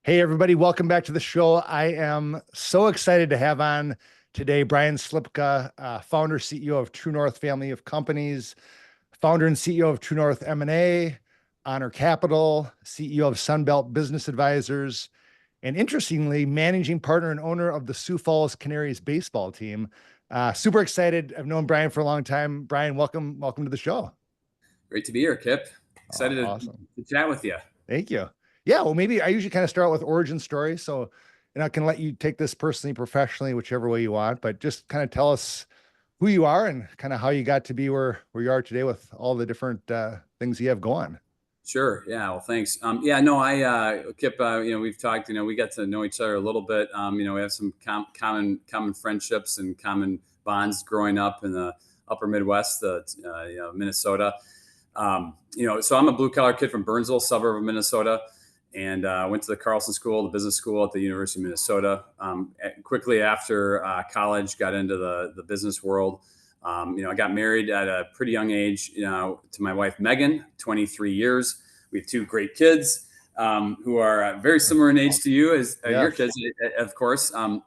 Hey, everybody, welcome back to the show. I am so excited to have on today Brian Slipka, founder, CEO of True North Family of Companies, founder and CEO of True North M&A, Honor Capital, CEO of Sunbelt Business Advisors, and interestingly, managing partner and owner of the Sioux Falls Canaries baseball team. Super excited. I've known Brian for a long time. Brian, welcome to the show. Great to be here, Kip. Excited Awesome. to chat with you. Thank you. Yeah, well, maybe I usually kind of start out with origin story. So, I can let you take this personally, professionally, whichever way you want, but just kind of tell us who you are and kind of how you got to be where you are today with all the different things you have going. Sure. Yeah. Well, thanks. Kip, we've talked, we got to know each other a little bit. We have some common friendships and common bonds growing up in the upper Midwest, Minnesota. So I'm a blue collar kid from Burnsville, suburb of Minnesota, and went to the Carlson School, the business school at the University of Minnesota. Quickly after college, got into the business world. I got married at a pretty young age, to my wife, Megan, 23 years. We have two great kids who are very similar in age to you as your kids, of course. That's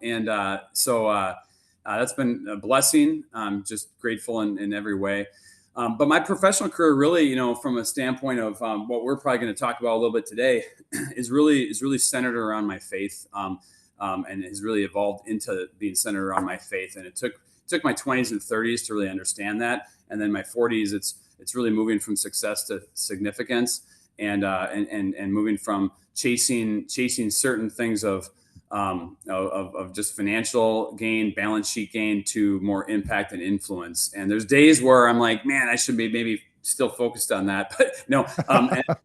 been a blessing. I'm just grateful in every way. But my professional career really, from a standpoint of what we're probably going to talk about a little bit today is really centered around my faith, and has really evolved into being centered around my faith. And it took my 20s and 30s to really understand that. And then my 40s, it's really moving from success to significance, and moving from chasing certain things of just financial gain, balance sheet gain, to more impact and influence. And there's days where I'm like, man, I should be maybe still focused on that, but no,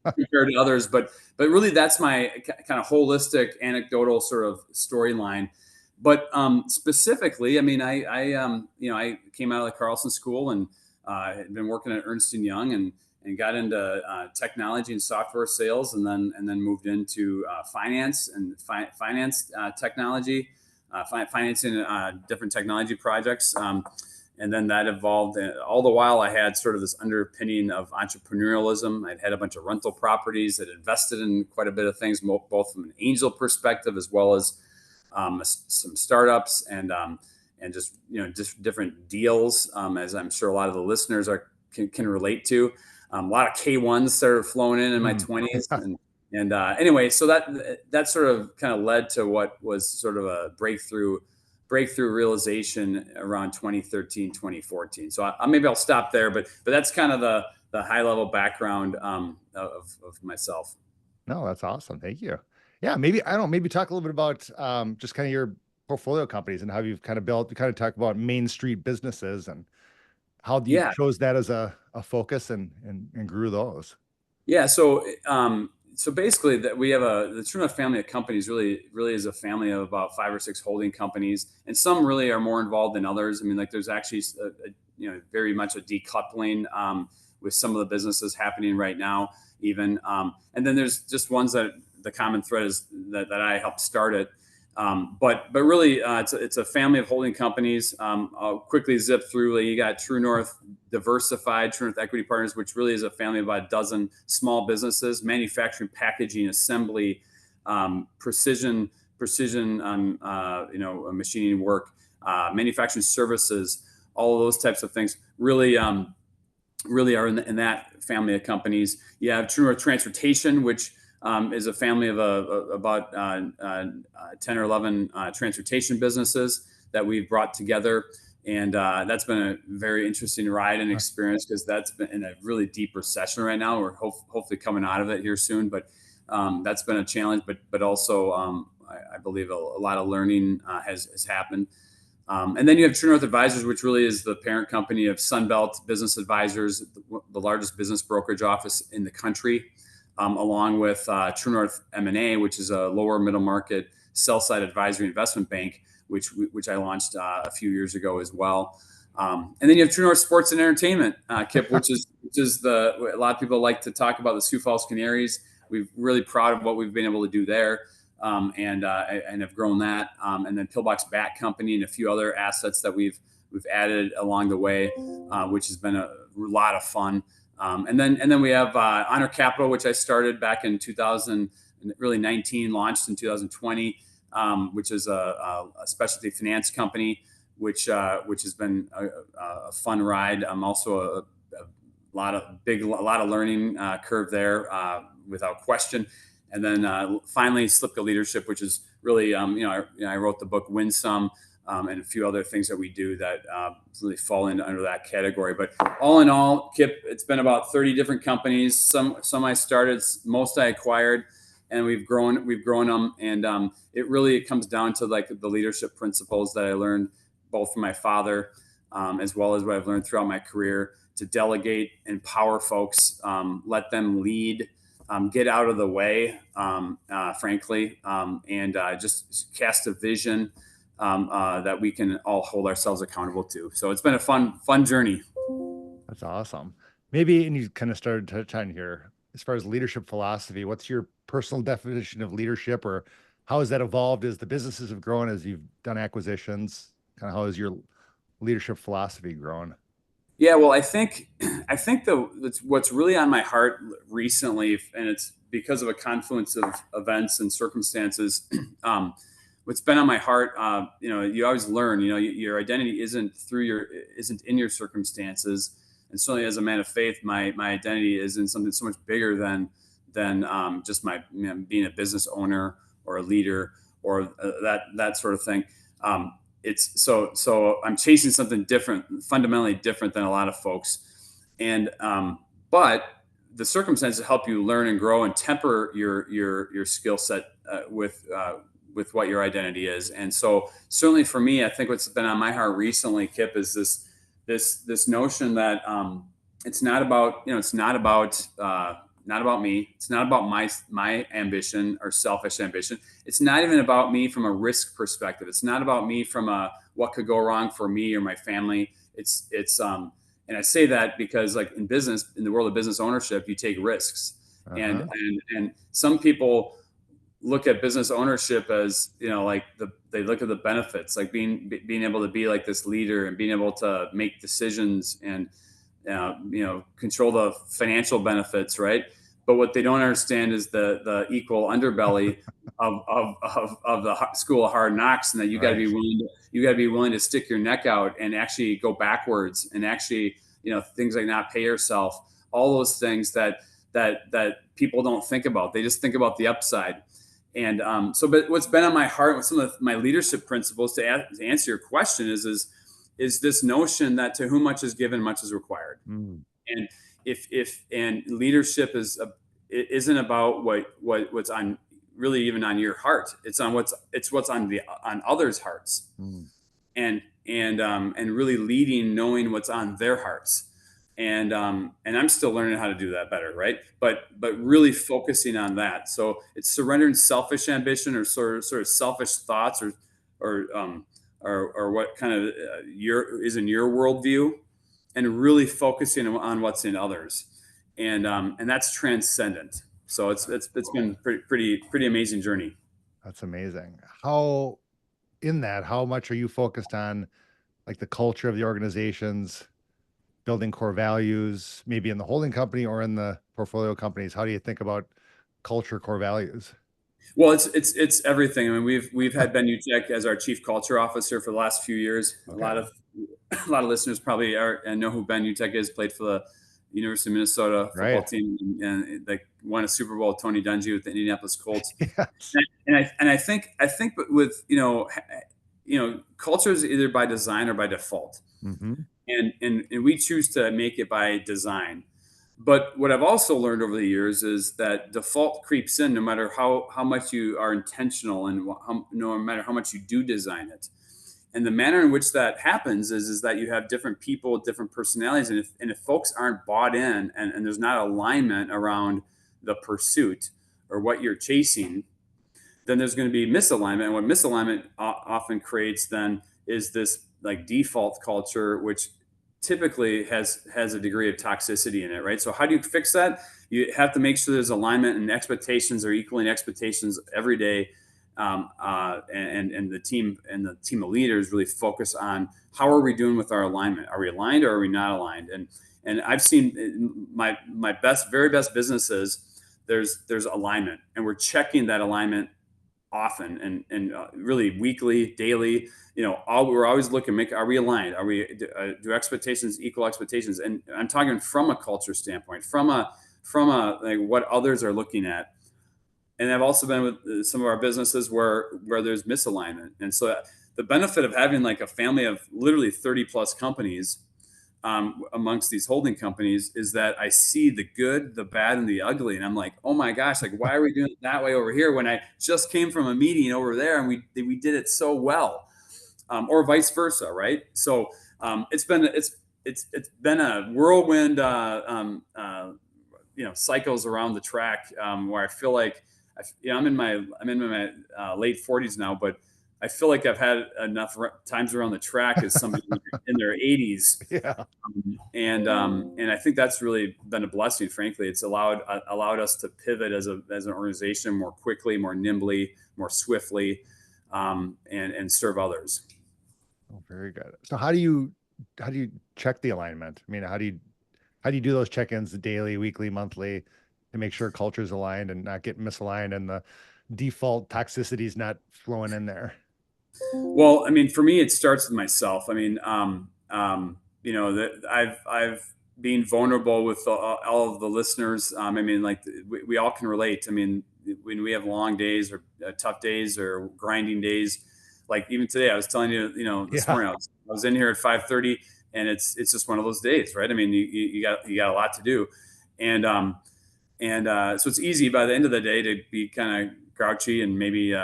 compared to others. But really, that's my kind of holistic, anecdotal sort of storyline. But specifically, I mean, I came out of the Carlson School and had been working at Ernst & Young and got into technology and software sales, and then moved into finance and finance technology, financing different technology projects. And then that evolved. All the while, I had sort of this underpinning of entrepreneurialism. I'd had a bunch of rental properties that invested in quite a bit of things, both from an angel perspective as well as some startups and just different deals, as I'm sure a lot of the listeners can relate to. A lot of K1s started flowing in my 20s, and anyway, so that sort of kind of led to what was sort of a breakthrough realization around 2013, 2014. So maybe I'll stop there, but that's kind of the high level background of myself. No, that's awesome. Thank you. Yeah, maybe talk a little bit about just kind of your portfolio companies and how you've kind of built. You kind of talk about Main Street businesses and how you chose that as a focus and grew those. Yeah. So basically, that we have the True North family of companies really is a family of about 5 or 6 holding companies, and some really are more involved than others. I mean, like there's actually very much a decoupling with some of the businesses happening right now, even. And then there's just ones that the common thread is that I helped start it. But really, it's a family of holding companies. I'll quickly zip through. You got True North Diversified, True North Equity Partners, which really is a family of about a dozen small businesses, manufacturing, packaging, assembly, precision, machining work, manufacturing services, all of those types of things. Really are in that family of companies. You have True North Transportation, which is a family of about 10 or 11 transportation businesses that we've brought together. And that's been a very interesting ride and experience, because that's been in a really deep recession right now. We're hopefully coming out of it here soon, but that's been a challenge. But also, I believe a lot of learning has happened. And then you have True North Advisors, which really is the parent company of Sunbelt Business Advisors, the largest business brokerage office in the country. Along with True North M&A, which is a lower middle market sell-side advisory investment bank, which I launched a few years ago as well. And then you have True North Sports and Entertainment, Kip, which is a lot of people like to talk about the Sioux Falls Canaries. We're really proud of what we've been able to do there, and have grown that. And then Pillbox Bat Company and a few other assets that we've added along the way, which has been a lot of fun. And then we have Honor Capital, which I started back in 2000, really 19, launched in 2020, which is a specialty finance company, which has been a fun ride. I'm also a lot of learning curve there, without question. And then finally, Slipka Leadership, which is really, I wrote the book Win Some, and a few other things that we do that really fall under that category. But all in all, Kip, it's been about 30 different companies. Some I started, most I acquired, and we've grown them. And it really comes down to like the leadership principles that I learned both from my father, as well as what I've learned throughout my career, to delegate, empower folks, let them lead, get out of the way, frankly, and just cast a vision that we can all hold ourselves accountable to. So it's been a fun journey. That's awesome. Maybe, and you kind of started to touch on here, as far as leadership philosophy, what's your personal definition of leadership, or how has that evolved as the businesses have grown, as you've done acquisitions? Kind of how has your leadership philosophy grown? Yeah, well, I think what's really on my heart recently, and it's because of a confluence of events and circumstances. What's been on my heart, you always learn, your identity isn't in your circumstances. And certainly as a man of faith, my identity is in something so much bigger than just my being a business owner or a leader or that sort of thing. It's so I'm chasing something different, fundamentally different than a lot of folks. And but the circumstances help you learn and grow and temper your skill set with what your identity is. And so certainly for me, I think what's been on my heart recently, Kip, is this notion that it's not about not about me. It's not about my ambition or selfish ambition. It's not even about me from a risk perspective. It's not about me from a what could go wrong for me or my family. It's and I say that because, like, in the world of business ownership, you take risks. And some people look at business ownership as, they look at the benefits, like being able to be like this leader and being able to make decisions and control the financial benefits, right? But what they don't understand is the equal underbelly of the school of hard knocks, and that you got to be willing to stick your neck out and actually go backwards, and actually, things like not pay yourself, all those things that people don't think about. They just think about the upside. And but what's been on my heart with some of my leadership principles, to answer your question, is this notion that to whom much is given, much is required. And if leadership isn't about what's on really even on your heart. It's what's on others' hearts. And really leading, knowing what's on their hearts. And I'm still learning how to do that better, right? But really focusing on that. So it's surrendering selfish ambition or sort of selfish thoughts or what kind of is in your worldview, and really focusing on what's in others, and that's transcendent. So it's been pretty amazing journey. That's amazing. How much are you focused on, like, the culture of the organizations, building core values, maybe in the holding company or in the portfolio companies? How do you think about culture, core values? Well, it's everything. I mean, we've had Ben Utek as our chief culture officer for the last few years. Okay. A lot of listeners probably know who Ben Utek is. Played for the University of Minnesota football team, and like won a Super Bowl with Tony Dungy with the Indianapolis Colts. Yes. And I think but with culture is either by design or by default. And we choose to make it by design. But what I've also learned over the years is that default creeps in no matter how much you are intentional, and no matter how much you do design it. And the manner in which that happens is that you have different people, different personalities. And if folks aren't bought in, and there's not alignment around the pursuit or what you're chasing, then there's going to be misalignment. And what misalignment often creates then is this like default culture, which typically has a degree of toxicity in it, right? So how do you fix that? You have to make sure there's alignment, and expectations are equaling expectations every day. And the team of leaders really focus on how are we doing with our alignment? Are we aligned or are we not aligned? And I've seen my very best businesses there's alignment, and we're checking that alignment often, and really weekly, daily. We're always looking, are we aligned? Do expectations equal expectations? And I'm talking from a culture standpoint, from a like what others are looking at. And I've also been with some of our businesses where there's misalignment. And so the benefit of having like a family of literally 30 plus companies, amongst these holding companies, is that I see the good, the bad, and the ugly. And I'm like, oh my gosh, like, why are we doing it that way over here when I just came from a meeting over there and we did it so well, or vice versa, right? So it's been a whirlwind, cycles around the track, where I feel like I'm in my late 40s now, but I feel like I've had enough times around the track as somebody in their 80s. Yeah. And I think that's really been a blessing. Frankly, it's allowed us to pivot as an organization more quickly, more nimbly, more swiftly, and serve others. Oh, very good. So how do you check the alignment? I mean, how do you do those check-ins daily, weekly, monthly to make sure culture is aligned and not get misaligned and the default toxicity is not flowing in there? Well, I mean, for me, it starts with myself. I mean, that I've been vulnerable with all of the listeners. I mean, like we all can relate. I mean, when we have long days or tough days or grinding days, like even today, I was telling you, this Yeah. morning I was in here at 5:30, and it's just one of those days, right? I mean, you got a lot to do, and so it's easy by the end of the day to be kind of grouchy and maybe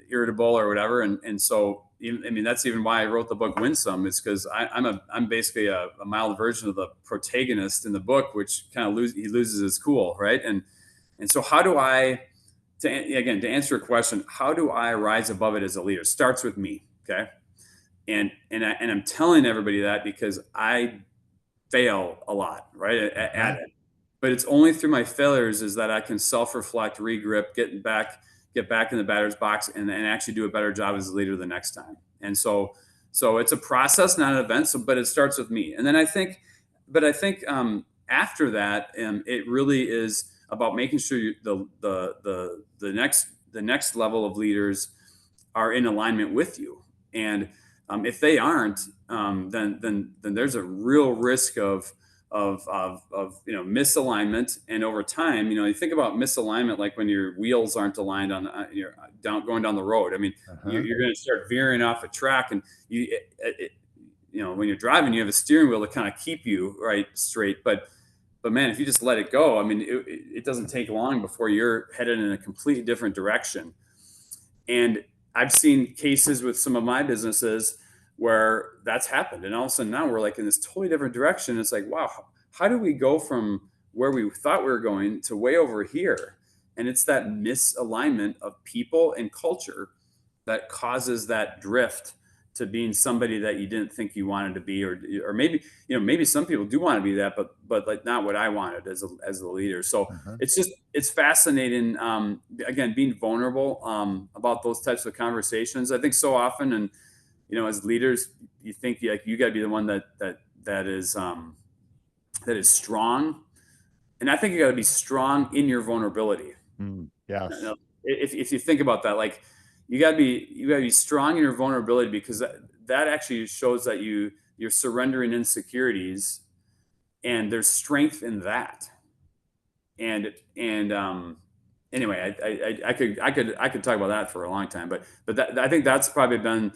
irritable or whatever. And so I mean, that's even why I wrote the book Winsome, is because I'm basically a mild version of the protagonist in the book, which kind of he loses his cool, right? And so how do I, to answer your question, how do I rise above it as a leader? It starts with me, okay? And I'm telling everybody that because I fail a lot, right, at it. But it's only through my failures is that I can self-reflect, regrip, get back in the batter's box, and actually do a better job as a leader the next time. And so it's a process, not an event. So, but it starts with me, and then I think after that, it really is about making sure the next level of leaders are in alignment with you. And if they aren't, then there's a real risk of misalignment. And over time, you think about misalignment like when your wheels aren't aligned on you're going down the road. I mean, you're going to start veering off a track, and when you're driving, you have a steering wheel to kind of keep you right straight. But man, if you just let it go, I mean, it doesn't take long before you're headed in a completely different direction. And I've seen cases with some of my businesses where that's happened. And all of a sudden now we're like in this totally different direction. It's like, wow, how do we go from where we thought we were going to way over here? And it's that misalignment of people and culture that causes that drift to being somebody that you didn't think you wanted to be, or maybe some people do want to be that, but like not what I wanted as a leader. So it's fascinating. Again, being vulnerable about those types of conversations. I think so often, and as leaders, you think like you got to be the one that is strong, and I think you got to be strong in your vulnerability. Yes. If you think about that, like you got to be strong in your vulnerability, because that actually shows that you're surrendering insecurities, and there's strength in that. And anyway, I could talk about that for a long time, but I think that's probably been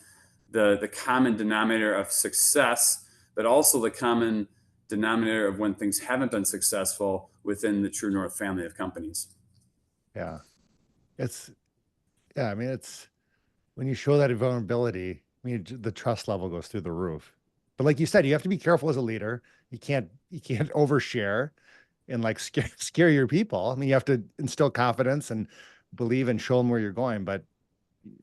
the common denominator of success, but also the common denominator of when things haven't been successful within the True North family of companies. Yeah. I mean, it's when you show that vulnerability, I mean, the trust level goes through the roof. But like you said, you have to be careful as a leader. You can't overshare and like scare your people. I mean, you have to instill confidence and believe and show them where you're going. But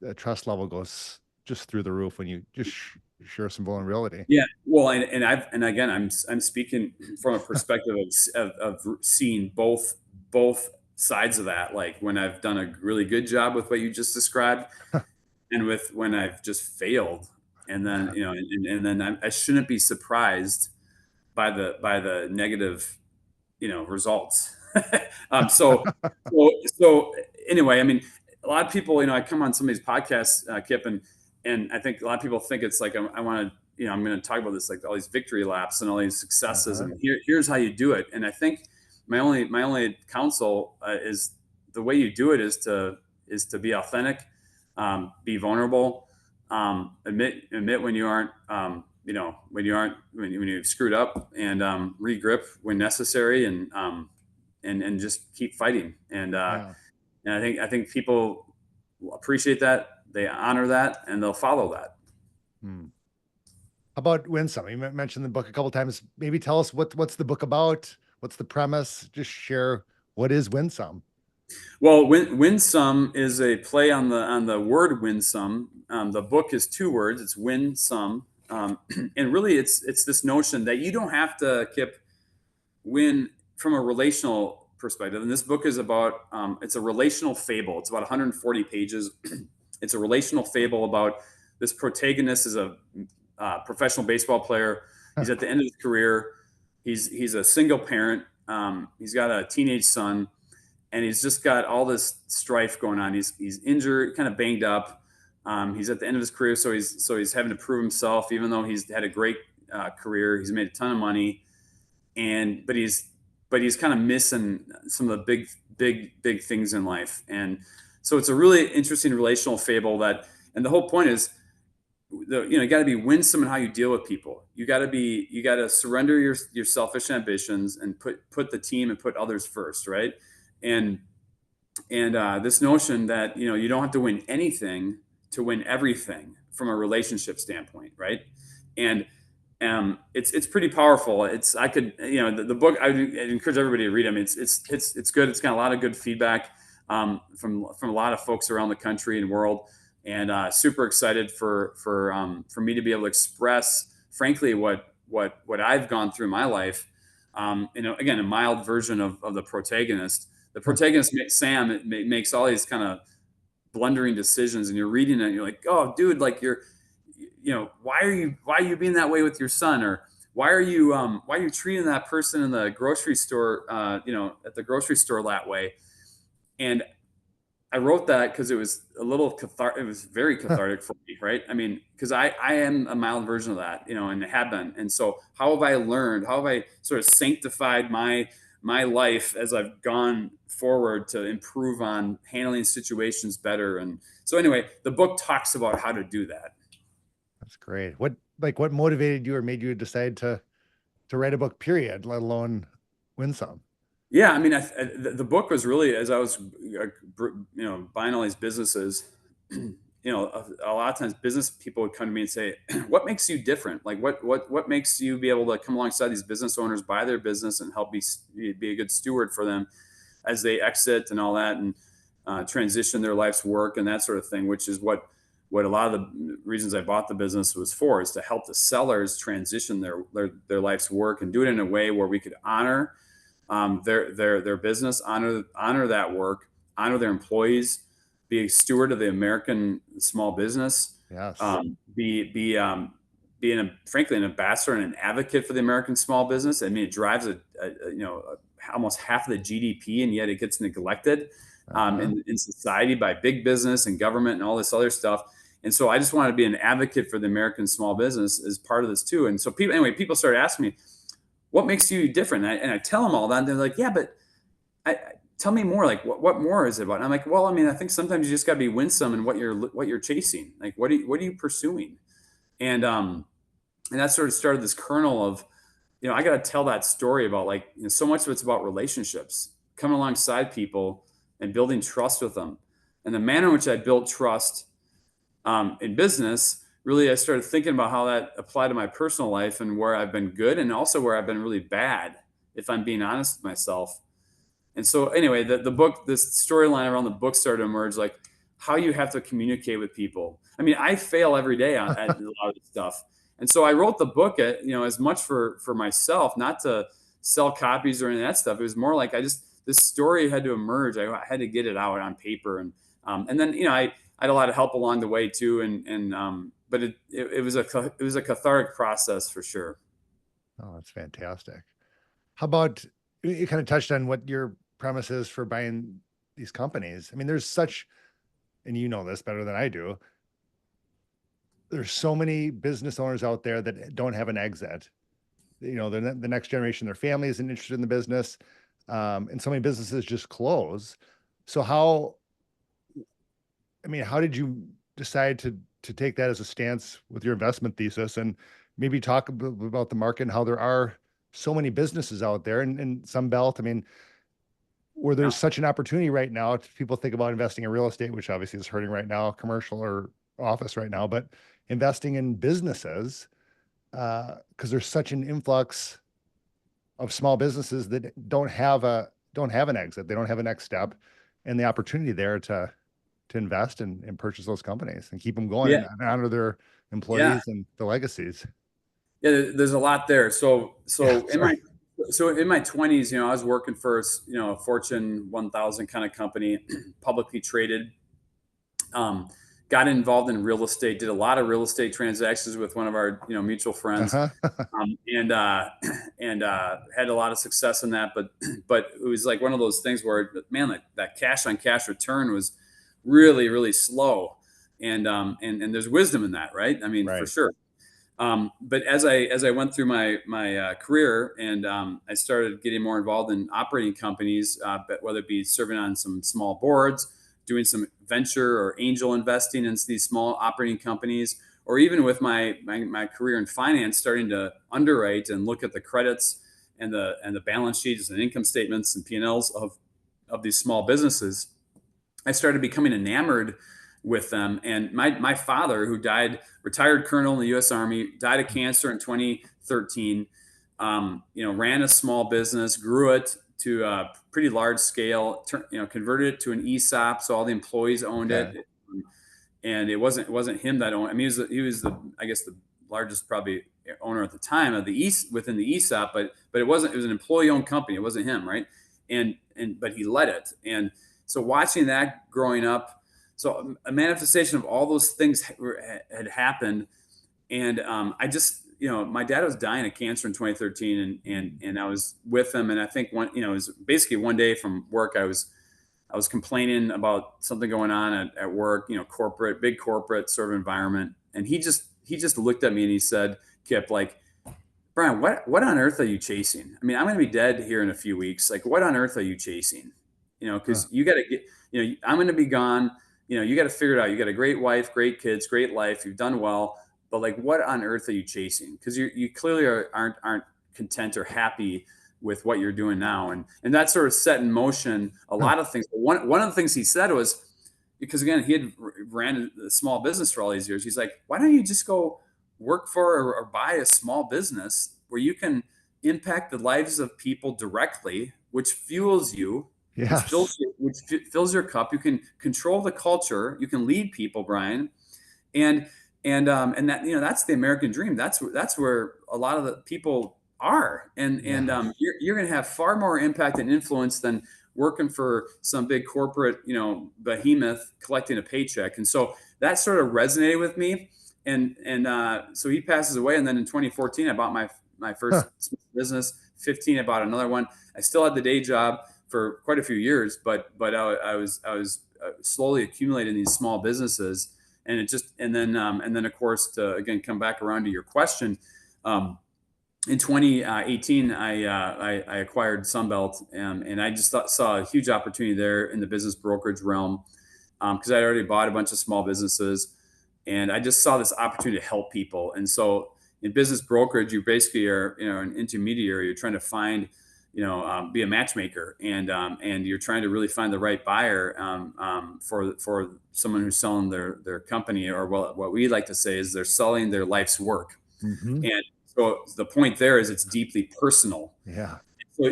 the trust level goes just through the roof when you just share some vulnerability. Yeah. Well, and again, I'm speaking from a perspective of seeing both sides of that. Like when I've done a really good job with what you just described, and with when I've just failed, and then and then I shouldn't be surprised by the negative results. So anyway, I mean, a lot of people, I come on some of these podcasts, Kip, and I think a lot of people think it's like I want to, I'm going to talk about this, like all these victory laps and all these successes, and here's how you do it. And I think my only counsel is the way you do it is to be authentic, be vulnerable, admit when you aren't, when you've screwed up, and regrip when necessary, and just keep fighting. And I think people appreciate that, they honor that, and they'll follow that. Hmm. How about Win Some? You mentioned the book a couple of times. Maybe tell us what's the book about? What's the premise? Just share what is Win Some. Well, win some is a play on the word win some. The book is two words. It's win some, and really it's this notion that you don't have to, Kip, win from a relational perspective. And this book is about it's a relational fable. It's about 140 pages. It's a relational fable about this protagonist is a professional baseball player. He's at the end of his career. He's a single parent. He's got a teenage son, and he's just got all this strife going on. He's injured, kind of banged up. He's at the end of his career, so he's having to prove himself, even though he's had a great career. He's made a ton of money, but he's kind of missing some of the big things in life. And so it's a really interesting relational fable and the whole point is, you got to be winsome in how you deal with people. You got to surrender your selfish ambitions and put the team and put others first, right? And this notion that you don't have to win anything to win everything from a relationship standpoint, right? And it's pretty powerful. The book, I'd encourage everybody to read. I mean, it's good. It's got a lot of good feedback from a lot of folks around the country and world, and super excited for me to be able to express, frankly, what I've gone through in my life. Again, a mild version of the protagonist. The protagonist, Sam, makes all these kind of blundering decisions, and you're reading it and you're like, oh, dude, like why are you being that way with your son? Or why are you treating that person in the grocery store, at the grocery store that way? And I wrote that because it was a little cathartic. It was very cathartic for me, right? I mean, because I am a mild version of that, and have been. And so how have I learned? How have I sort of sanctified my life as I've gone forward to improve on handling situations better? And so anyway, the book talks about how to do that. That's great. What motivated you or made you decide to write a book, period, let alone win some? Yeah, I mean, the book was really, as I was, buying all these businesses, a lot of times business people would come to me and say, "What makes you different? Like, what makes you be able to come alongside these business owners, buy their business, and help be a good steward for them as they exit and all that, and transition their life's work and that sort of thing?" Which is what a lot of the reasons I bought the business was for, is to help the sellers transition their life's work and do it in a way where we could honor their business, honor that work, honor their employees, be a steward of the American small business. Yes. Being frankly an ambassador and an advocate for the American small business. I mean, it drives almost half of the GDP, and yet it gets neglected in society by big business and government and all this other stuff. And so I just wanted to be an advocate for the American small business as part of this too. And so people started asking me, what makes you different? And I tell them all that, and they're like, yeah, but tell me more. Like, what more is it about? And I'm like, well, I mean, I think sometimes you just got to be winsome in what you're chasing. Like, what are you pursuing? And that sort of started this kernel of, I got to tell that story about, like, so much of it's about relationships, coming alongside people and building trust with them. And the manner in which I built trust in business, really, I started thinking about how that applied to my personal life and where I've been good and also where I've been really bad, if I'm being honest with myself. And so anyway, the book, this storyline around the book started to emerge, like how you have to communicate with people. I mean, I fail every day at a lot of this stuff. And so I wrote the book as much for myself, not to sell copies or any of that stuff. It was more like this story had to emerge. I had to get it out on paper. And then, I had a lot of help along the way too. But it was a cathartic process for sure. Oh, that's fantastic. How about, you kind of touched on what your premises for buying these companies. I mean, there's such, and you know this better than I do, there's so many business owners out there that don't have an exit. You know, the next generation, their family isn't interested in the business. And so many businesses just close. So how did you decide to take that as a stance with your investment thesis, and maybe talk about the market and how there are so many businesses out there in Sunbelt? I mean, where there's such an opportunity right now, people think about investing in real estate, which obviously is hurting right now, commercial or office right now, but investing in businesses, because there's such an influx of small businesses that don't have an exit, they don't have a next step, and the opportunity there to invest and purchase those companies and keep them going Yeah. and honor their Yeah. employees and the legacies. Yeah. There's a lot there. So Yeah, in my 20s, I was working for, a Fortune 1000 kind of company, publicly traded. Got involved in real estate, did a lot of real estate transactions with one of our, mutual friends, uh-huh. and had a lot of success in that. But it was like one of those things where, man, that cash on cash return was really, really slow. And there's wisdom in that, right? I mean, for Right. sure. But as I went through my career, and I started getting more involved in operating companies, but whether it be serving on some small boards, doing some venture or angel investing in these small operating companies, or even with my career in finance, starting to underwrite and look at the credits and the balance sheets and income statements and P&Ls of these small businesses, I started becoming enamored with them. And my father, who died, retired colonel in the U.S. Army, died of cancer in 2013. Ran a small business, grew it to a pretty large scale. Converted it to an ESOP, so all the employees owned Okay. it. And it wasn't him that owned. I mean, he was the I guess the largest probably owner at the time of the East within the ESOP, but it wasn't. It was an employee owned company. It wasn't him, right? But he led it. And so watching that growing up, so a manifestation of all those things had happened. And I just, my dad was dying of cancer in 2013, and I was with him. And I think it was basically one day from work, I was complaining about something going on at work, big corporate sort of environment. And he just looked at me and he said, Kip, like, Brian, what on earth are you chasing? I mean, I'm going to be dead here in a few weeks. Like, what on earth are you chasing? Huh. Because you got to get, I'm going to be gone. You got to figure it out. You got a great wife, great kids, great life. You've done well, but like, what on earth are you chasing? Because you clearly aren't content or happy with what you're doing now, and that sort of set in motion a Huh. lot of things. But one of the things he said was, because again, he had ran a small business for all these years. He's like, why don't you just go work for or buy a small business where you can impact the lives of people directly, which fuels you, Yes. fills your cup. You can control the culture. You can lead people, Brian, and and that, that's the American dream. That's where a lot of the people are, and Yeah. you're going to have far more impact and influence than working for some big corporate, behemoth collecting a paycheck. And so that sort of resonated with me. And so he passes away, and then in 2014, I bought my Huh. first business. 15, I bought another one. I still had the day job for quite a few years, but I was slowly accumulating these small businesses, and then of course, to again come back around to your question, in 2018, I acquired Sunbelt, and I just saw a huge opportunity there in the business brokerage realm, because I already bought a bunch of small businesses, and I just saw this opportunity to help people. And so in business brokerage, you basically are, an intermediary. You're trying to find, be a matchmaker, and you're trying to really find the right buyer, for someone who's selling their company, or what we like to say is they're selling their life's work. Mm-hmm. And so the point there is it's deeply personal. Yeah.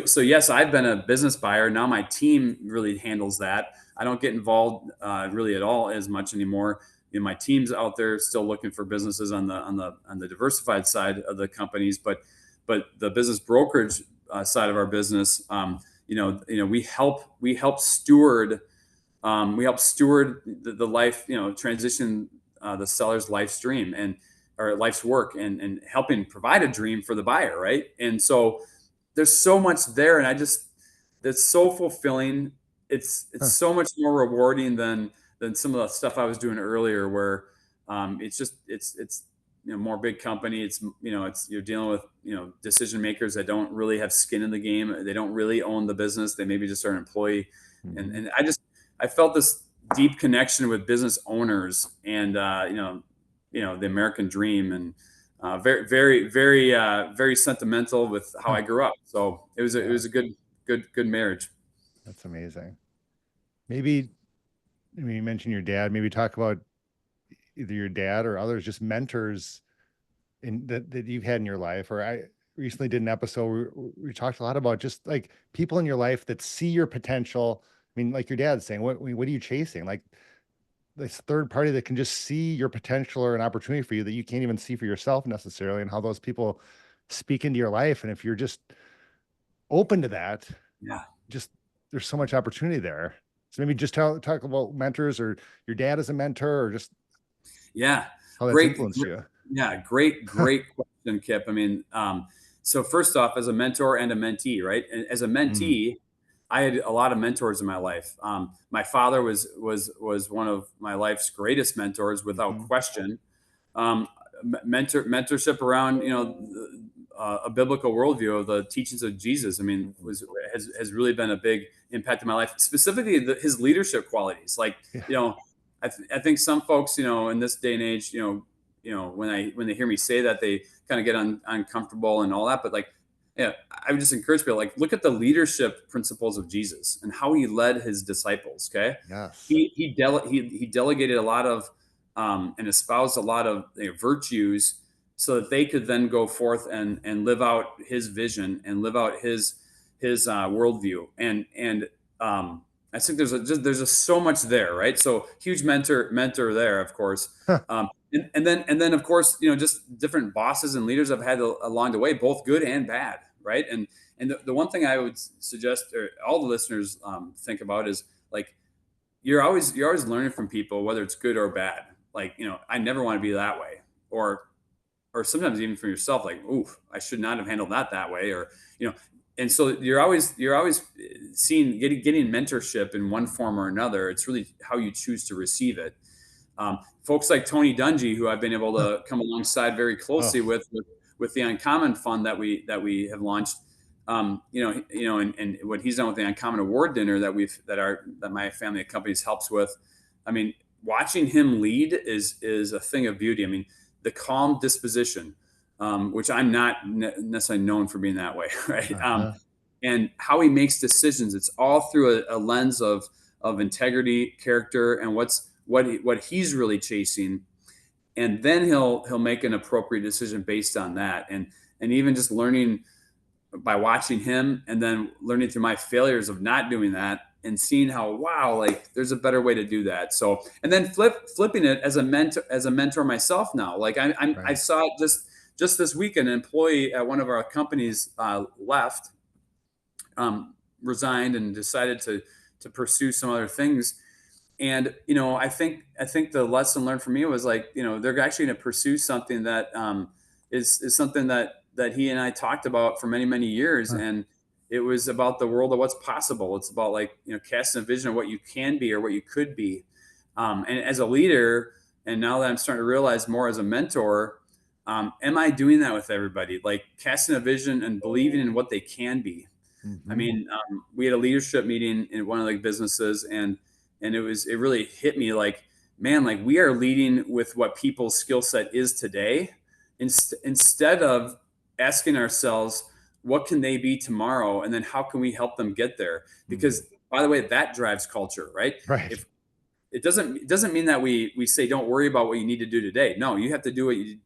So yes, I've been a business buyer. Now my team really handles that. I don't get involved really at all as much anymore. My team's out there still looking for businesses on the diversified side of the companies, but the business brokerage side of our business, we help steward the life, transition the seller's life's dream and or life's work, and helping provide a dream for the buyer, right? And so there's so much there, and that's so fulfilling. It's Huh. so much more rewarding than some of the stuff I was doing earlier, where it's more big company. It's you're dealing with decision makers that don't really have skin in the game. They don't really own the business. They maybe just are an employee, and Mhm. and I felt this deep connection with business owners, and the American dream, and very sentimental with how Huh. I grew up. So it Yeah, was a good marriage. that's amazing. Maybe, I mean, you mentioned your dad. Maybe talk about either your dad or others, just mentors that you've had in your life. Or I recently did an episode where we talked a lot about just like people in your life that see your potential. I mean, like your dad saying, what are you chasing? Like this third party that can just see your potential or an opportunity for you that you can't even see for yourself necessarily, and how those people speak into your life. And if you're just open to that, Yeah. just there's so much opportunity there. So maybe just talk about mentors or your dad as a mentor or just Yeah. how that's Great. influenced you. Yeah. Great question, Kip. I mean, so first off, as a mentor and a mentee, right? And as a Mm, mentee, I had a lot of mentors in my life. My father was one of my life's greatest mentors, without mhm, question. Um, mentorship around a biblical worldview of the teachings of Jesus. I mean, mhm. has really been a big impact in my life. Specifically, his leadership qualities. Like, Yeah. I think some folks, in this day and age, when they hear me say that, they kind of get uncomfortable and all that. But like, yeah, I would just encourage people, like, look at the leadership principles of Jesus and how he led his disciples. Okay, Yes. he delegated a lot of and espoused a lot of virtues, so that they could then go forth and live out his vision and live out his worldview. And I think there's just so much there, right? So huge mentor there, of course. Huh. And then of course, just different bosses and leaders I've had along the way, both good and bad, right? And the one thing I would suggest, or all the listeners think about, is like, you're always learning from people, whether it's good or bad. Like, I never want to be that way, or sometimes even for yourself, like, oof, I should not have handled that way, or you know. And so you're always seeing getting mentorship in one form or another. It's really how you choose to receive it. Folks like Tony Dungy, who I've been able Huh. to come alongside very Oh, closely with the Uncommon Fund that we have launched. And what he's done with the Uncommon Award dinner that my family of companies helps with. I mean, watching him lead is a thing of beauty. I mean, the calm disposition, which I'm not necessarily known for being that way, right? uh-huh. And how he makes decisions, it's all through a lens of integrity, character, and what he's really chasing. And then he'll make an appropriate decision based on that. And even just learning by watching him, and then learning through my failures of not doing that, and seeing how, wow, like, there's a better way to do that. So, and then flipping it as a mentor myself now. Like, I Right. saw it just this week. An employee at one of our companies left, resigned, and decided to pursue some other things. And I think the lesson learned for me was, like, they're actually going to pursue something that is something that he and I talked about for many years. Huh. And it was about the world of what's possible. It's about, like, casting a vision of what you can be or what you could be. And as a leader, and now that I'm starting to realize more as a mentor, am I doing that with everybody? Like, casting a vision and believing in what they can be. I Mhm. mean, we had a leadership meeting in one of the businesses, and it really hit me, like, man, like, we are leading with what people's skill set is today, instead of asking ourselves, what can they be tomorrow, and then how can we help them get there? Mhm. Because, by the way, that drives culture, right? Right. If it doesn't mean that we say, don't worry about what you need to do today. No, you have to do what you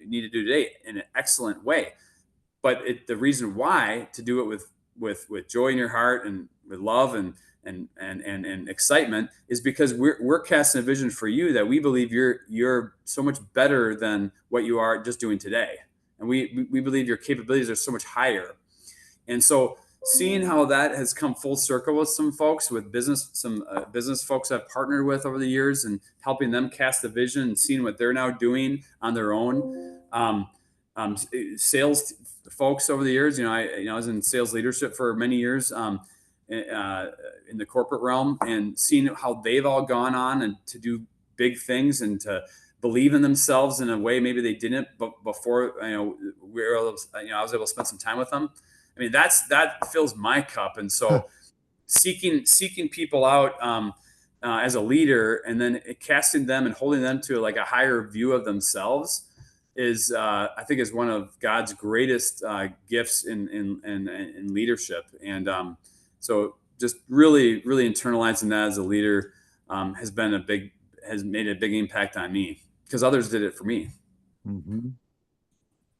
need to do today in an excellent way. But the reason why to do it with joy in your heart, and with love, and excitement, is because we're casting a vision for you, that we believe you're so much better than what you are just doing today, and we believe your capabilities are so much higher. And so, seeing how that has come full circle with some business folks I've partnered with over the years, and helping them cast the vision, and seeing what they're now doing on their own. Sales folks over the years, I was in sales leadership for many years. in the corporate realm, and seeing how they've all gone on and to do big things and to believe in themselves in a way maybe they didn't before, I was able to spend some time with them. I mean, that fills my cup. And so seeking people out, as a leader, and then casting them and holding them to like a higher view of themselves is, I think, is one of God's greatest gifts in leadership. And so just really internalizing that as a leader has made a big impact on me, because others did it for me. Mm-hmm.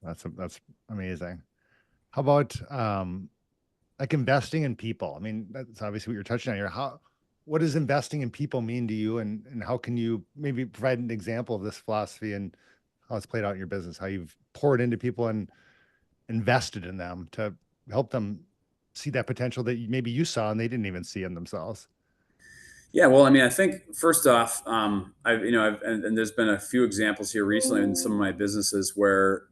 That's amazing. How about like investing in people? I mean, that's obviously what you're touching on here. What does investing in people mean to you, and how can you maybe provide an example of this philosophy and how it's played out in your business, how you've poured into people and invested in them to help them see that potential that maybe you saw and they didn't even see in themselves? Yeah, well, I mean, I think first off, and there's been a few examples here recently in some of my businesses where,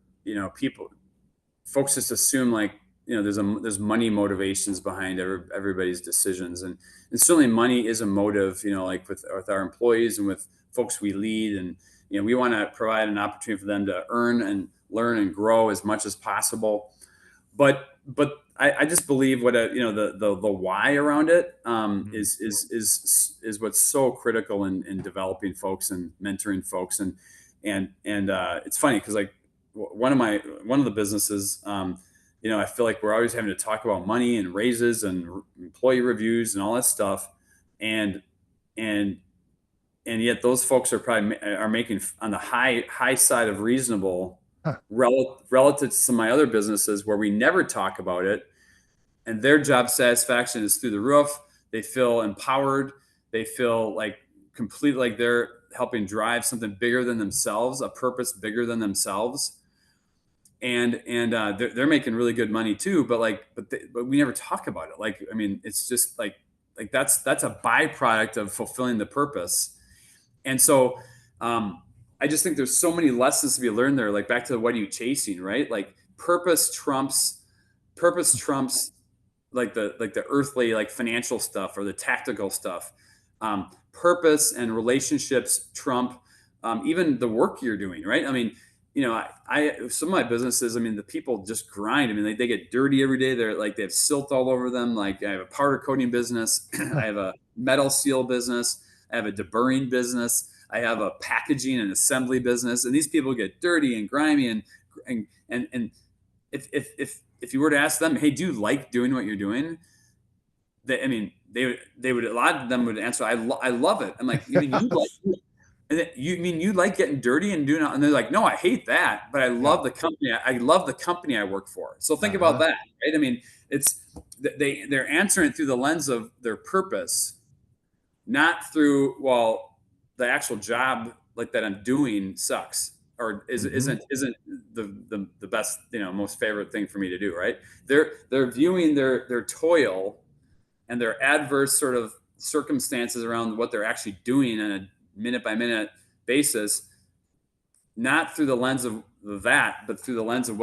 folks just assume, like, there's money motivations behind everybody's decisions, and certainly money is a motive, like with our employees and with folks we lead, and we want to provide an opportunity for them to earn and learn and grow as much as possible. But I just believe what the why around it is what's so critical in developing folks and mentoring folks. And it's funny because, like, one of the businesses, I feel like we're always having to talk about money and raises and employee reviews and all that stuff, and and yet those folks are making on the high side of reasonable, Huh. relative to some of my other businesses where we never talk about it, and their job satisfaction is through the roof. They feel empowered. They feel like completely like they're helping drive something bigger than themselves, a purpose bigger than themselves. And they're making really good money too. But we never talk about it. Like, I mean, it's just like that's a byproduct of fulfilling the purpose. And so, I just think there's so many lessons to be learned there. Like, back to what are you chasing, right? Like, purpose trumps like the earthly, like, financial stuff or the tactical stuff. Purpose and relationships trump even the work you're doing, right? I mean, I some of my businesses, I mean, the people just grind. I mean, they get dirty every day. They have silt all over them. Like, I have a powder coating business. I have a metal seal business. I have a deburring business. I have a packaging and assembly business. And these people get dirty and grimy, and if you were to ask them, hey, do you like doing what you're doing? They would, a lot of them would answer, I love it. I'm like, you mean you like, and you mean you like getting dirty and doing it? And they're like, no, I hate that, but I Yeah. love the company. I love the company I work for. So think about Uh-huh. that, right? I mean, they're answering it through the lens of their purpose, not through, well, the actual job like that I'm doing sucks or Mm-hmm. isn't the best, most favorite thing for me to do, right? They're viewing their toil and their adverse sort of circumstances around what they're actually doing on a minute by minute basis, not through the lens of that, but through the lens of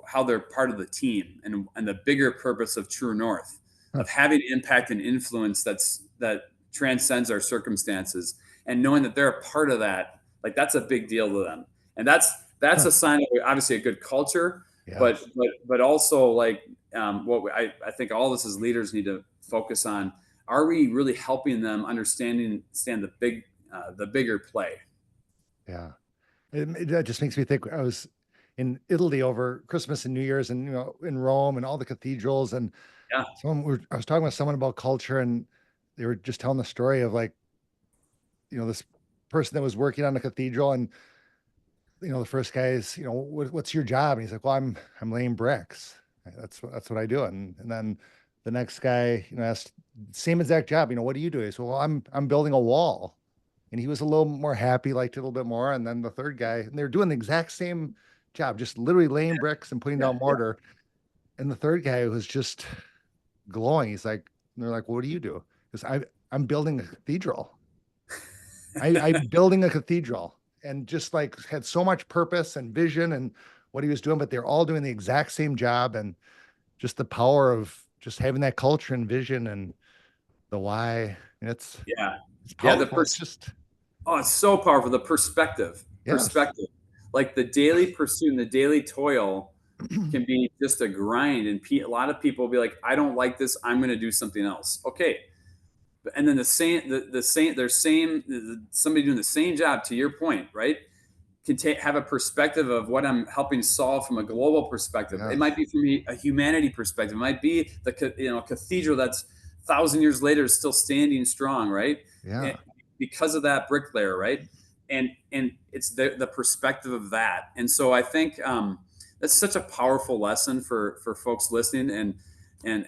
how they're part of the team, and the bigger purpose of True North, Huh. of having impact and influence that transcends our circumstances, and knowing that they're a part of that. Like, that's a big deal to them, and that's Huh. a sign of, obviously, a good culture, but Yes. also, like, I think all of us as leaders need to focus on: are we really helping them understand the bigger play? Yeah. That just makes me think. I was in Italy over Christmas and New Year's, and in Rome and all the cathedrals, and Yeah, I was talking with someone about culture, and they were just telling the story of, like, this person that was working on the cathedral, and the first guy is, what's your job? And he's like, well, I'm laying bricks. That's what I do. And then the next guy, asked same exact job, what do you do? He said, well, I'm building a wall. And he was a little more happy, liked it a little bit more. And then the third guy, and they're doing the exact same job, just literally laying bricks and putting yeah, down yeah. mortar. And the third guy was just glowing. He's like, and they're like, well, what do you do? Because I'm building a cathedral. I'm building a cathedral, and just like had so much purpose and vision and what he was doing, but they're all doing the exact same job, and just the power of just having that culture and vision and the why. And Yeah. it's Yeah. powerful. It's just, Oh, it's so powerful. The yes. perspective, like the daily pursuit and the daily toil can be just a grind. And a lot of people will be like, I don't like this. I'm going to do something else. Okay. And then somebody doing the same job, to your point, right? Can have a perspective of what I'm helping solve from a global perspective. It Yes. might be from a humanity perspective. It might be the cathedral that's 1,000 years later is still standing strong, right? And Yeah. because of that bricklayer, right? And it's the perspective of that. And so I think that's such a powerful lesson for folks listening. And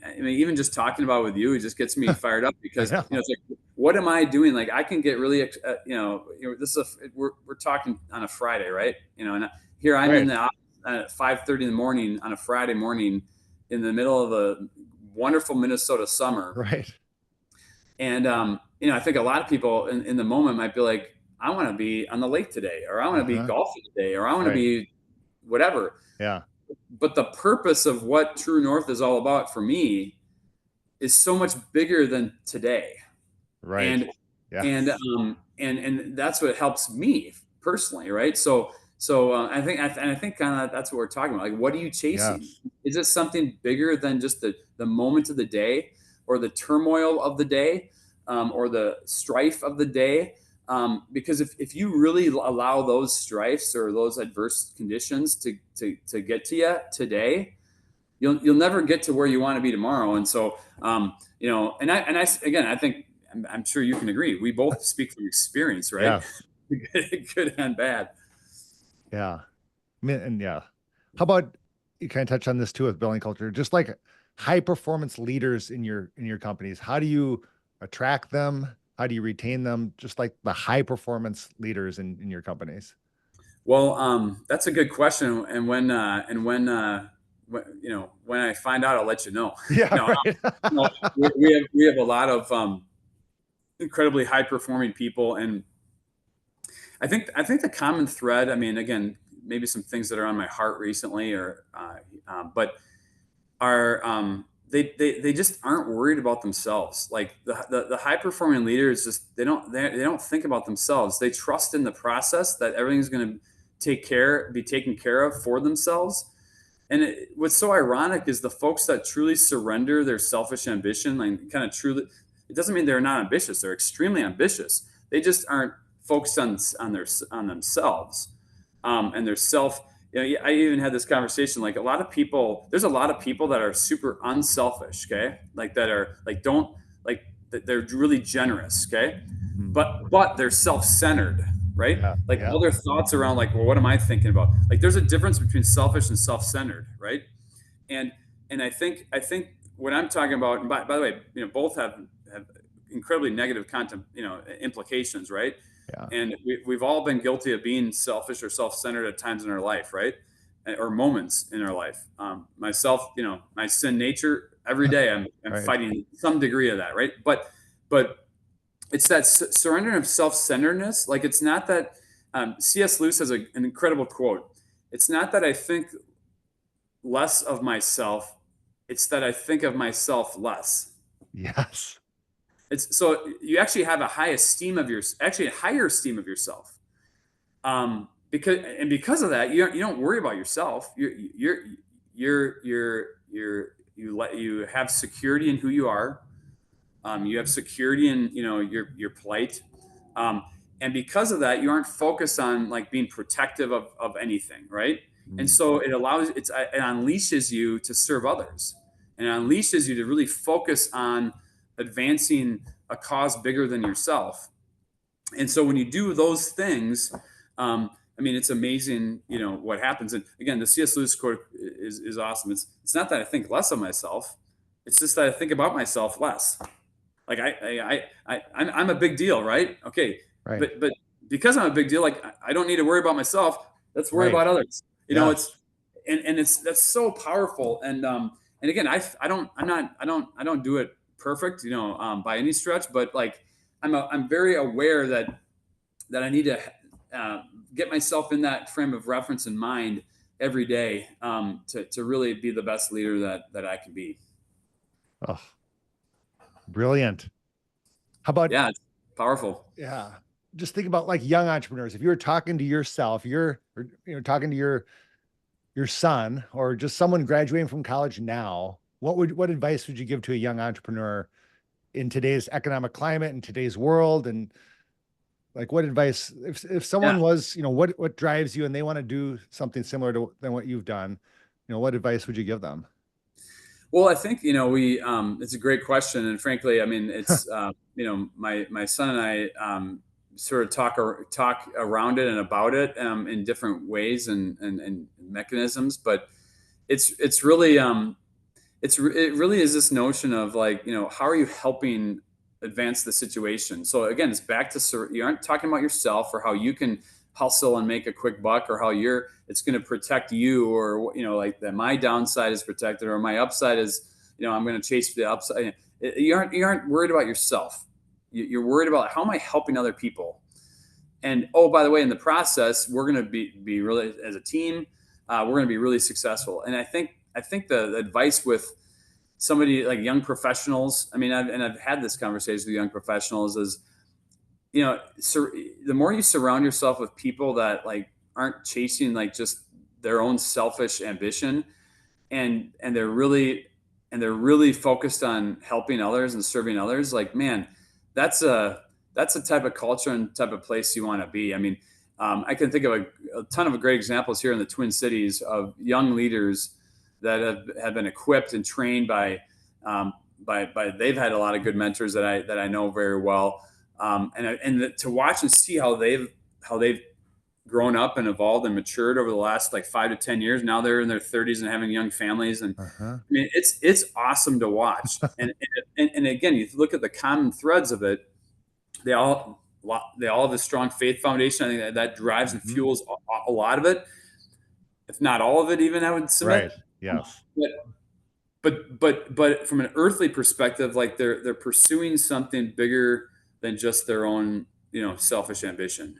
I mean, even just talking about it with you, it just gets me fired up I because know. it's like, what am I doing? Like, I can get really, this is we're talking on a Friday, right? And here I'm in Right. the office at 5:30 in the morning on a Friday morning, in the middle of a wonderful Minnesota summer, Right. and I think a lot of people in the moment might be like, I want to be on the lake today, or I want to be Uh-huh. golfing today, or I want to Right. be whatever. Yeah. But the purpose of what True North is all about for me is so much bigger than today. Right. and Yeah. and that's what helps me personally, right? So I think kind of that's what we're talking about. Like, what are you chasing? Yes. Is it something bigger than just the moment of the day, or the turmoil of the day, or the strife of the day? Because if you really allow those strifes or those adverse conditions to get to you today, you'll never get to where you want to be tomorrow. And so, and I again, I think I'm sure you can agree. We both speak from experience, right? Yeah. Good and bad. Yeah. I mean, and yeah. How about you kind of touch on this too with building culture, just like high performance leaders in your companies. How do you attract them? How do you retain them? Just like the high performance leaders in your companies. Well, that's a good question. And when I find out, I'll let you know. Yeah, no, right. no, we have a lot of incredibly high performing people, and I think the common thread. I mean, again, maybe some things that are on my heart recently, but are they just aren't worried about themselves. Like the high performing leaders, just they don't think about themselves. They trust in the process that everything's going to be taken care of for themselves. And what's so ironic is the folks that truly surrender their selfish ambition, like kind of truly, it doesn't mean they're not ambitious. They're extremely ambitious. They just aren't focused on themselves, and their self. I even had this conversation. Like, there's a lot of people that are super unselfish. Okay, like that are like don't like that they're really generous. Okay, Hmm. but they're self-centered, right? Yeah. Like Yeah. all their thoughts around like, well, what am I thinking about? Like, there's a difference between selfish and self-centered, right? And I think what I'm talking about, and by the way, both have incredibly negative content, implications, right? Yeah. And we've all been guilty of being selfish or self-centered at times in our life, right? Or moments in our life. Myself, my sin nature, every day I'm Right. fighting some degree of that, right? But it's that surrender of self-centeredness. Like, it's not that C.S. Lewis has an incredible quote. It's not that I think less of myself, it's that I think of myself less. Yes. It's so you actually have a higher esteem of yourself. Because of that, you don't worry about yourself. You have security in who you are. You have security in your plight, and because of that, you aren't focused on like being protective of anything, right? And Mm. so it unleashes you to serve others, and it unleashes you to really focus on advancing a cause bigger than yourself. And so when you do those things, I mean, it's amazing, what happens. And again, the C.S. Lewis quote is awesome. It's not that I think less of myself; it's just that I think about myself less. Like, I'm a big deal, right? Okay, Right. but because I'm a big deal, like, I don't need to worry about myself. Let's worry Right. about others. Yes. It's and that's so powerful. And again, I don't do it perfect, by any stretch, but like I'm very aware that I need to uh, get myself in that frame of reference in mind every day, to really be the best leader that I can be. Oh, brilliant. How about, Yeah, it's powerful. yeah, just think about like young entrepreneurs. If you were talking to yourself, or, talking to your son or just someone graduating from college now, what advice would you give to a young entrepreneur in today's economic climate, in today's world? And like, what advice, if Yeah. someone was, what drives you and they want to do something similar to than what you've done, what advice would you give them? Well, I think, it's a great question. And frankly, I mean, it's, my son and I, sort of talk around it and about it, in different ways and mechanisms, but it's really, it really is this notion of like, how are you helping advance the situation? So again, it's back to, you aren't talking about yourself or how you can hustle and make a quick buck, or how it's going to protect you, or like that my downside is protected, or my upside is, I'm going to chase the upside. You aren't worried about yourself. You're worried about, how am I helping other people? And oh, by the way, in the process, we're going to be really, as a team, we're going to be really successful. And I think the advice with somebody like young professionals, I mean, I've had this conversation with young professionals, is, the more you surround yourself with people that like aren't chasing like just their own selfish ambition, and they're really focused on helping others and serving others, like, man, that's a type of culture and type of place you want to be. I mean, I can think of a ton of great examples here in the Twin Cities of young leaders that have been equipped and trained by they've had a lot of good mentors that I know very well, to watch and see how they've grown up and evolved and matured over the last like 5 to 10 years. Now they're in their 30s and having young families, and Uh-huh. I mean, it's awesome to watch. And again, you look at the common threads of it. They all they all have a strong faith foundation. I think that drives and Mhm. fuels a lot of it, if not all of it. Even, I would Right. submit. Yes. But but from an earthly perspective, like they're pursuing something bigger than just their own, selfish ambition.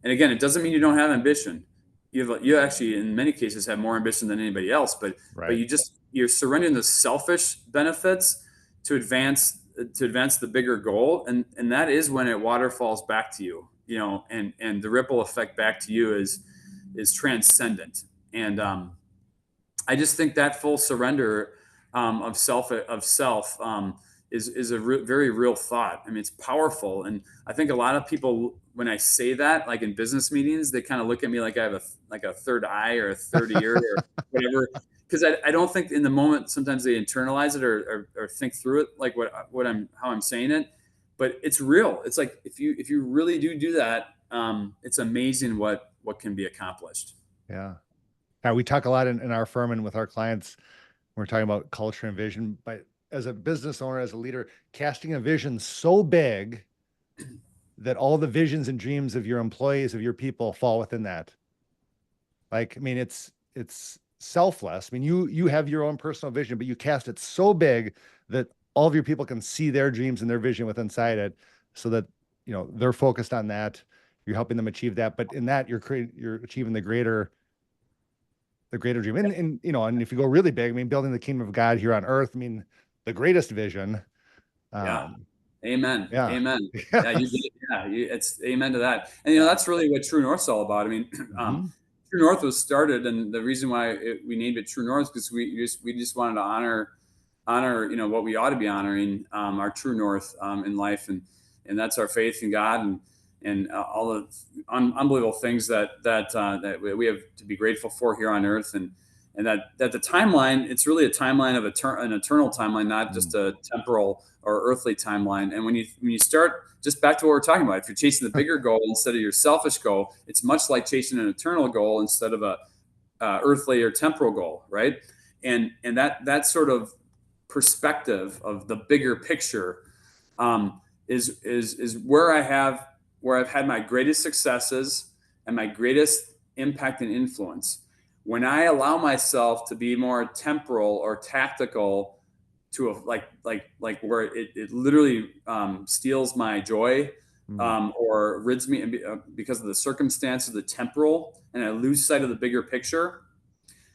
And again, it doesn't mean you don't have ambition. You actually, in many cases, have more ambition than anybody else. But Right. you're surrendering the selfish benefits to advance the bigger goal, and that is when it waterfalls back to you. And the ripple effect back to you is transcendent. And I just think that full surrender, of self, is a very real thought. I mean, it's powerful, and I think a lot of people, when I say that, like in business meetings, they kind of look at me like I have a third eye or a third ear or whatever, because I don't think in the moment sometimes they internalize it, or think through it like how I'm saying it, but it's real. It's like if you really do that, it's amazing what can be accomplished. Yeah. Yeah, we talk a lot in our firm and with our clients. We're talking about culture and vision, but as a business owner, as a leader, casting a vision so big that all the visions and dreams of your employees, of your people fall within that. Like, I mean, it's selfless. I mean, you have your own personal vision, but you cast it so big that all of your people can see their dreams and their vision within inside it, so that they're focused on that. You're helping them achieve that, but in that you're achieving the greater dream. And if you go really big, I mean, building the kingdom of God here on earth, I mean, the greatest vision. Yeah. Um, Amen. yeah. Amen. Yeah, you did Yes. it. Yeah, it's amen to that. And Yeah. that's really what True North's all about. I mean, Hmm. True North was started, and the reason why we named it True North, because we just wanted to honor what we ought to be honoring, our true north, in life, and that's our faith in God, and all the unbelievable things that we have to be grateful for here on earth, and that the timeline, it's really a timeline of an eternal timeline, not just a temporal or earthly timeline. And when you start, just back to what we're talking about, if you're chasing the bigger goal instead of your selfish goal, it's much like chasing an eternal goal instead of a earthly or temporal goal, right? And that sort of perspective of the bigger picture, is where I've had my greatest successes and my greatest impact and influence. When I allow myself to be more temporal or tactical, to a like where it literally, steals my joy, Mm. or rids me, because of the circumstances of the temporal, and I lose sight of the bigger picture,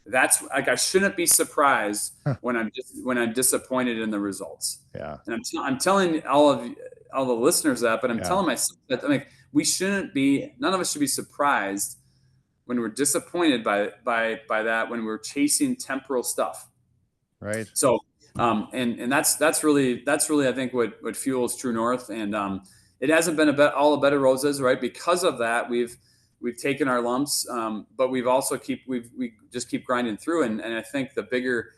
That's like, I shouldn't be surprised Huh. when I'm disappointed in the results. Yeah. And I'm telling all the listeners that, but I'm Yeah. telling myself that, like, none of us should be surprised when we're disappointed by that, when we're chasing temporal stuff. Right. So, and that's really, I think, what fuels True North. And it hasn't been all a bed of roses, right? Because of that, we've taken our lumps, but we just keep grinding through. And I think the bigger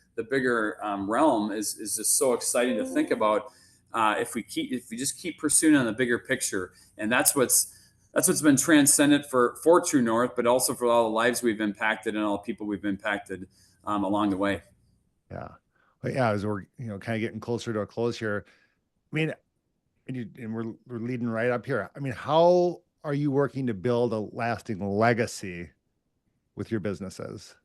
realm is just so exciting to think about. If we just keep pursuing on the bigger picture, and that's what's been transcendent for True North, but also for all the lives we've impacted and all the people we've impacted along the way. Yeah. But yeah, as we're, kind of getting closer to a close here, I mean, and we're leading right up here. I mean, how are you working to build a lasting legacy with your businesses?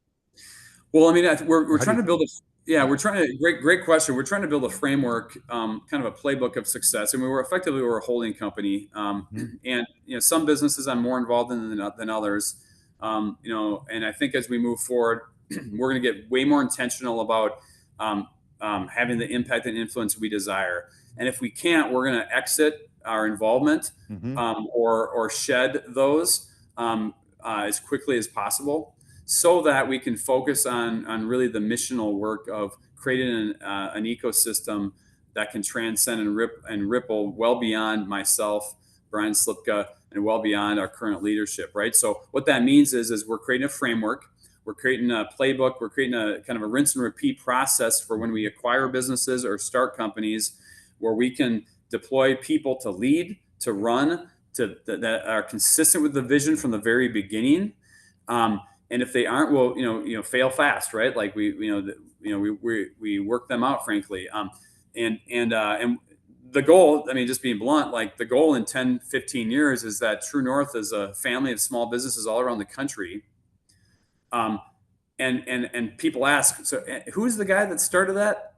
Well, I mean, Or we're how do trying you, to build yeah, yeah. we're trying to, great question. We're trying to build a framework, kind of a playbook of success. And we're a holding company. Mhm. And, some businesses I'm more involved in than others. And I think as we move forward, we're going to get way more intentional about, having the impact and influence we desire. And if we can't, we're going to exit our involvement, Mhm. or shed those, as quickly as possible, so that we can focus on really the missional work of creating an ecosystem that can transcend and ripple well beyond myself, Brian Slipka, and well beyond our current leadership. Right. So what that means is we're creating a framework. We're creating a playbook. We're creating a kind of a rinse and repeat process for when we acquire businesses or start companies, where we can deploy people to lead, to run, that are consistent with the vision from the very beginning. And if they aren't, well, fail fast, right? Like we work them out, frankly. And the goal, I mean, just being blunt, like the goal in 10, 15 years is that True North is a family of small businesses all around the country. Um, and people ask, so who's the guy that started that?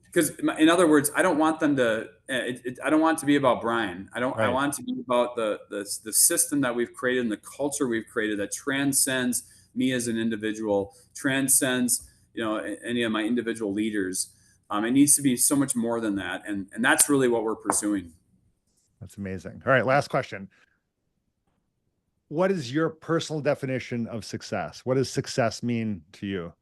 Because in other words, I don't want them to. I don't want it to be about Brian. I Right. want it to be about the system that we've created and the culture we've created that transcends me as an individual, transcends any of my individual leaders. It needs to be so much more than that, and that's really what we're pursuing. That's amazing. All right. Last question. What is your personal definition of success? What does success mean to you?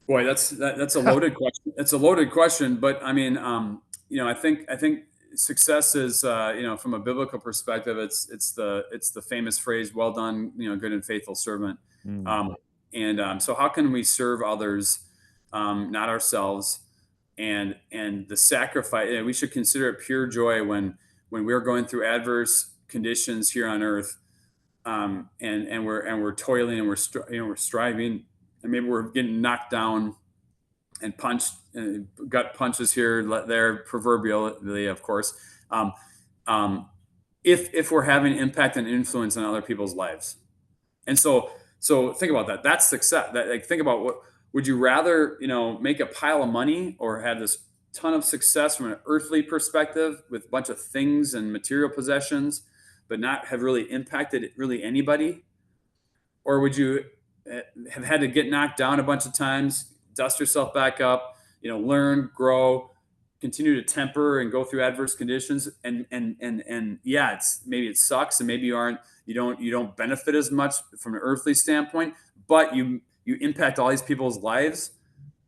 Boy, that's a loaded question. It's a loaded question, but I mean, I think success is, from a biblical perspective, it's the famous phrase, "Well done, good and faithful servant." Mm. And so, how can we serve others, not ourselves? And the sacrifice, we should consider it pure joy when we're going through adverse conditions here on earth, and we're toiling, and we're striving, and maybe we're getting knocked down and punched, gut punches here, there, proverbially, of course. Um, um, if we're having impact and influence on other people's lives, and so think about that. That's success. Like, think about, what would you rather, make a pile of money, or have this ton of success from an earthly perspective with a bunch of things and material possessions, but not have really impacted really anybody? Or would you have had to get knocked down a bunch of times, dust yourself back up, learn, grow, continue to temper and go through adverse conditions, and yeah, maybe it sucks, and maybe you don't benefit as much from an earthly standpoint, but you impact all these people's lives.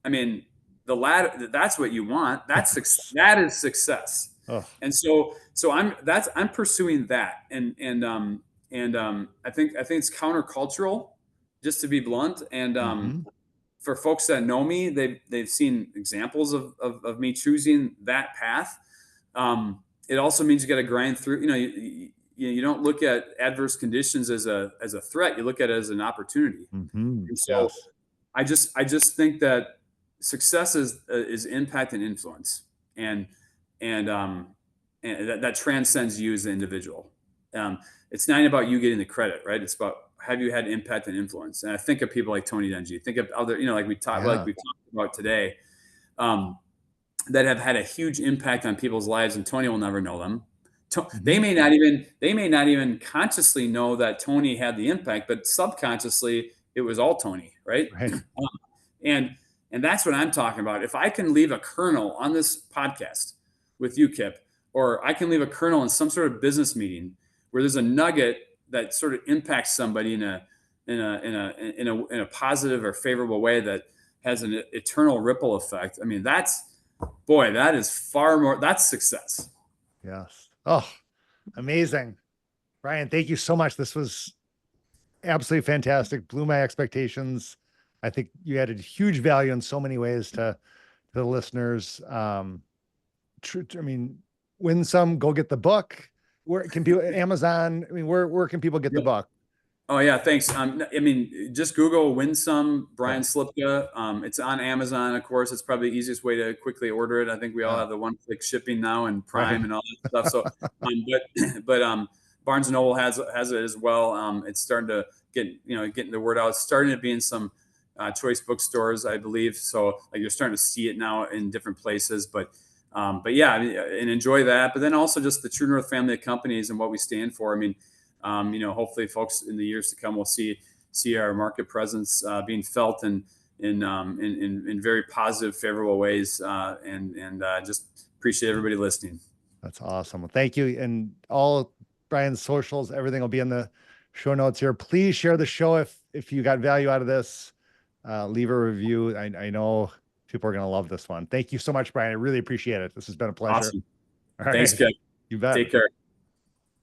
I mean, the latter, that's what you want. That is success. Oh. And so I'm pursuing that. And I think it's countercultural, just to be blunt. And Mhm. for folks that know me, they've seen examples of me choosing that path. It also means you got to grind through. You don't look at adverse conditions as a threat. You look at it as an opportunity. Mhm. And so Yes. I just think that success is impact and influence, and and that transcends you as an individual. It's not about you getting the credit, right? It's about, have you had impact and influence. And I think of people like Tony Dungy, think of other, like Yeah. we talked about today, um, that have had a huge impact on people's lives, and Tony will never know them. Mhm. They may not even consciously know that Tony had the impact, but subconsciously it was all Tony, right? Right. And that's what I'm talking about. If I can leave a kernel on this podcast with you, Kip, or I can leave a kernel in some sort of business meeting where there's a nugget that sort of impacts somebody in a positive or favorable way that has an eternal ripple effect. I mean, that is far more, that's success. Yes. Oh, amazing. Brian, thank you so much. This was absolutely fantastic. Blew my expectations. I think you added huge value in so many ways to the listeners. I mean, win some, go get the book. Where can people, Amazon? I mean, where can people get the book? Oh yeah, thanks. I mean, just Google "Win Some" Brian Yeah. Slipka. It's on Amazon, of course. It's probably the easiest way to quickly order it. I think we all Yeah. have the one-click shipping now and Prime Right. and all that stuff. So, but Barnes and Noble has it as well. It's starting to getting the word out. It's starting to be in some choice bookstores, I believe. So like you're starting to see it now in different places. But yeah, I mean, and enjoy that. But then also just the True North family of companies and what we stand for. I mean. Hopefully folks in the years to come will see our market presence being felt in very positive, favorable ways. And just appreciate everybody listening. That's awesome. Well, thank you. And all Brian's socials, everything will be in the show notes here. Please share the show if you got value out of this. Leave a review. I know people are going to love this one. Thank you so much, Brian. I really appreciate it. This has been a pleasure. Awesome. All right. Thanks, Kev. You bet. Take care.